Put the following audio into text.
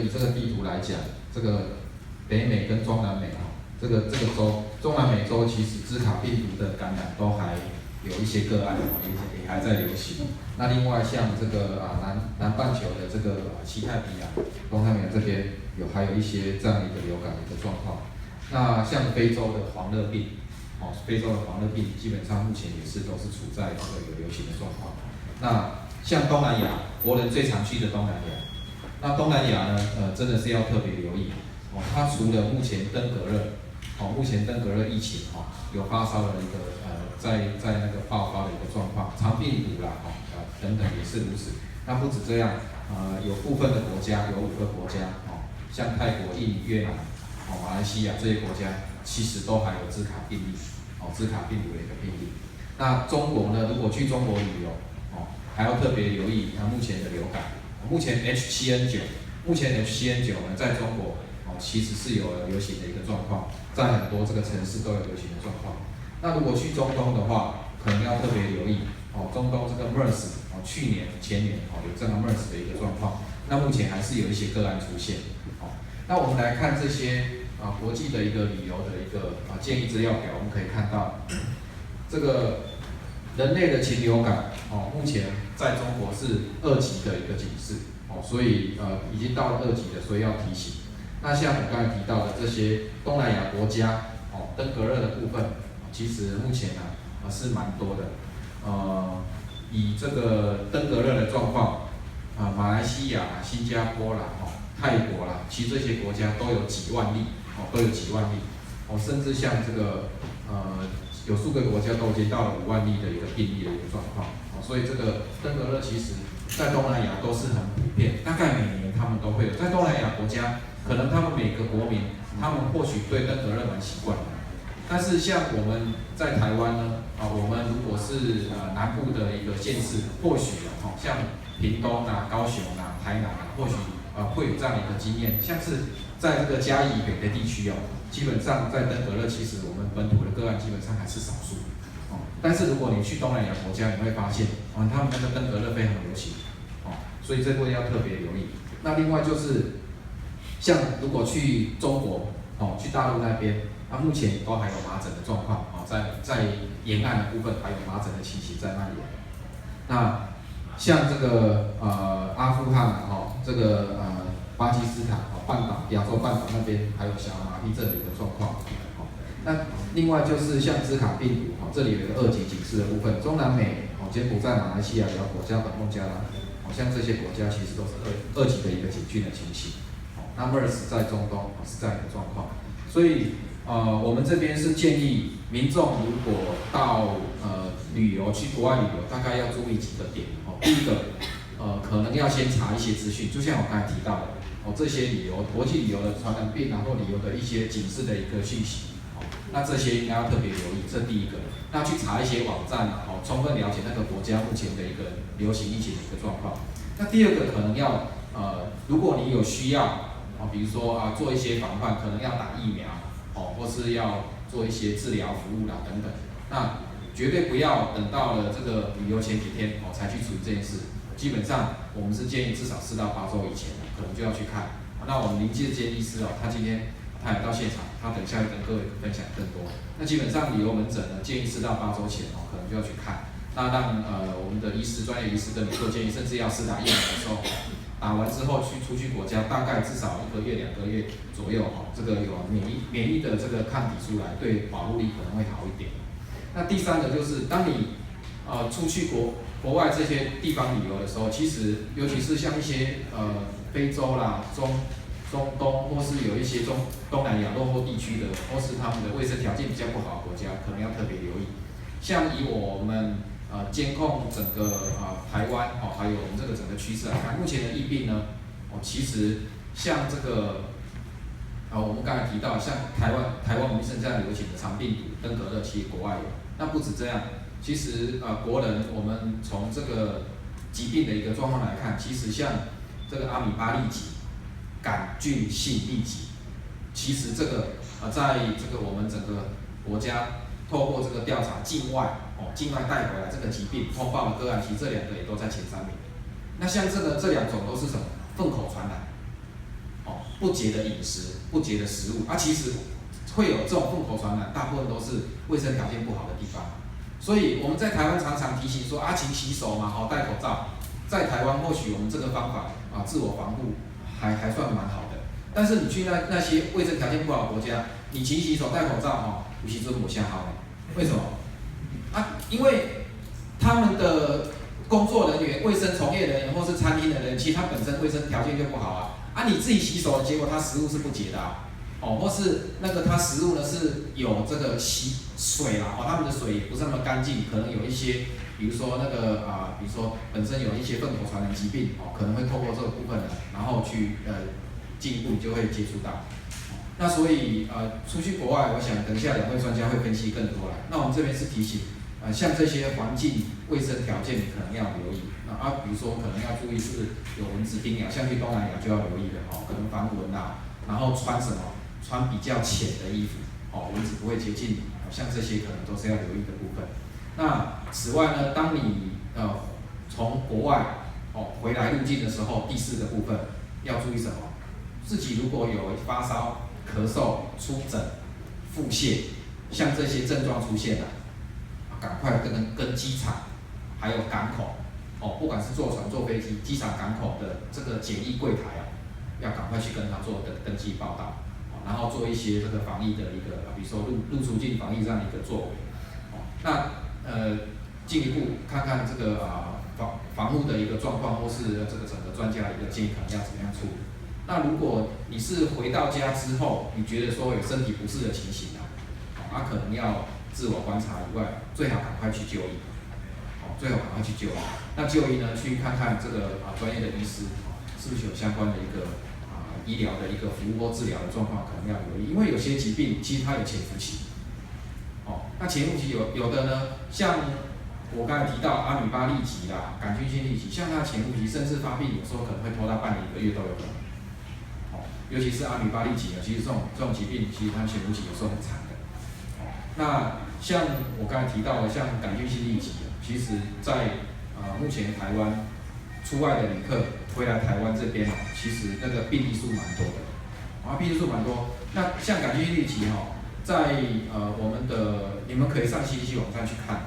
以这个地图来讲，这个北美跟中南美这个州，中南美洲其实兹卡病毒的感染都还有一些个案也还在流行。那另外像这个南半球的这个西太平洋、东太平洋这边还有一些这样的一个流感的一个状况。那像非洲的黄热病，非洲的黄热病基本上目前也都是处在这个有流行的状况。那像东南亚，国人最常去的东南亚，那东南亚呢，真的是要特别留意它除了目前登革热，目前登革热疫情有发烧的一个在那个爆发的一个状况，肠病毒啦等等也是如此。那不止这样，有部分的国家，有5个国家像泰国、印尼、越南、马来西亚这些国家，其实都还有兹卡病例，兹卡病毒的一个病例。那中国呢，如果去中国旅游，还要特别留意目前的流感。目前 H7N9， 呢，在中国其实是有流行的一个状况，在很多这个城市都有流行的状况。那如果去中东的话，可能要特别留意中东这个 MERS 去年、前年有这个 MERS 的一个状况。那目前还是有一些个案出现。那我们来看这些国际的一个旅游的一个建议资料表，我们可以看到这个人类的禽流感目前在中国是2级的一个警示所以已经到了2级了，所以要提醒。那像我刚才提到的这些东南亚国家登革热的部分，其实目前是蛮多的。以这个登革热的状况，马来西亚、新加坡啦、泰国啦，其实这些国家都有几万例，甚至像这个有数个国家都已经到了5万例的一个病例的一个状况。所以这个登革热其实在东南亚都是很普遍，大概每年他们都会有。在东南亚国家，可能他们每个国民，他们或许对登革热蛮习惯的。但是像我们在台湾呢，我们如果是南部的一个县市，或许像屏东高雄台南或许会有这样的一个经验。像是在这个嘉义以北的地区基本上在登革热，其实我们本土的个案基本上还是少数。但是如果你去东南亚国家，你会发现他们那个登革热非常流行。所以这部分要特别留意。那另外就是像如果去中国去大陆那边，目前都还有麻疹的状况在沿岸的部分还有麻疹的情形在那里。那像这个阿富汗这个巴基斯坦半岛、亚洲半岛那边还有小儿麻痹症的一个状况。那另外就是像兹卡病毒这里有一个2级警示的部分，中南美柬埔寨、马来西亚、辽国、加本、孟加拉，像这些国家其实都是2级的一个警讯的情形。那 MERS 在中东是这样一个状况，所以我们这边是建议民众如果到旅游去国外旅游，大概要注意几个点。第一个可能要先查一些资讯，就像我刚才提到的这些国际旅游的传染病或旅游的一些警示的一个讯息。那这些应该要特别留意，这第一个。那去查一些网站充分了解那个国家目前的一个流行疫情的一个状况。那第二个可能要如果你有需要比如说做一些防范，可能要打疫苗或是要做一些治疗服务啦等等。那绝对不要等到了这个旅游前几天才去处理这件事。基本上我们是建议至少4到8周以前可能就要去看。那我们临界监医师他今天他也到现场，他等一下会跟各位分享更多。那基本上旅游门诊呢，建议4到8周前可能就要去看。那让我们的专业医师跟你做建议，甚至要施打疫苗的时候，打完之后出去国家，大概至少1个月、2个月左右这个有免疫的这个抗体出来，对保护力可能会好一点。那第三个就是当你出去国外这些地方旅游的时候，其实尤其是像一些非洲啦、中东或是有一些东南亚落后地区的，或是他们的卫生条件比较不好的国家，可能要特别留意。像以我们监控整个台湾还有我们这个整个趋势来看，目前的疫病呢其实像这个我们刚才提到，像台湾我们现在流行的肠病毒、登革热，其实国外有。那不止这样，其实国人我们从这个疾病的一个状况来看，其实像这个阿米巴痢疾、杆菌性痢疾，其实这个在这个我们整个国家透过这个调查境外带回来这个疾病通报的个案，其实这2个也都在前3名。那像这2种都是什么？粪口传染。不洁的饮食、不洁的食物，其实会有这种粪口传染，大部分都是卫生条件不好的地方。所以我们在台湾常常提醒说，勤洗手嘛，戴口罩。在台湾或许我们这个方法自我防护还算蛮好的。但是你去那些卫生条件不好的国家，你勤洗手、戴口罩有时阵无啥好的。为什么？因为他们的工作人员、卫生从业人员或是餐厅的人，其实他本身卫生条件就不好你自己洗手，结果他食物是不洁的或是那个他食物呢是有这个洗水啦他们的水也不是那么干净，可能有一些，比如说那个比如说本身有一些粪口传染疾病可能会透过这个部分呢，然后去进一步就会接触到。那所以出去国外，我想等一下2位专家会分析更多啦。那我们这边是提醒像这些环境卫生条件，你可能要留意比如说可能要注意是不是有蚊子叮咬，像去东南亚就要留意的可能防蚊然后穿什么？穿比较浅的衣服蚊子不会接近你像这些可能都是要留意的部分。那此外呢，当你从国外回来入境的时候，第4个部分要注意什么？自己如果有发烧、咳嗽、出疹、腹泻，像这些症状出现了，赶快跟机场还有港口不管是坐船、坐飞机，机场、港口的这个检疫柜台要赶快去跟他做登记报到。然后做一些这个防疫的一个，比如说入出境防疫这样的一个作为。那进一步看看这个防护的一个状况，或是这个整个专家的一个建议，可能要怎么样处理。那如果你是回到家之后，你觉得说有身体不适的情形可能要自我观察以外，最好赶快去就医。最好赶快去就医。那就医呢，去看看这个专业的医师是不是有相关的一个医疗的一个服务或治疗的状况，可能要留意，因为有些疾病其实它有潜伏期。那潜伏期有的呢，像我刚才提到阿米巴痢疾啦、杆菌性痢疾，像它的潜伏期甚至发病有时候可能会拖到半年、1个月都有可能。尤其是阿米巴痢疾其实这种疾病，其实它潜伏期有时候很长的。那像我刚才提到的，像杆菌性痢疾，其实在目前台湾出外的旅客回来台湾这边其实那个病例数蛮多的，病例数蛮多。那像杆菌性痢疾在我们的你们可以上CDC网站去看。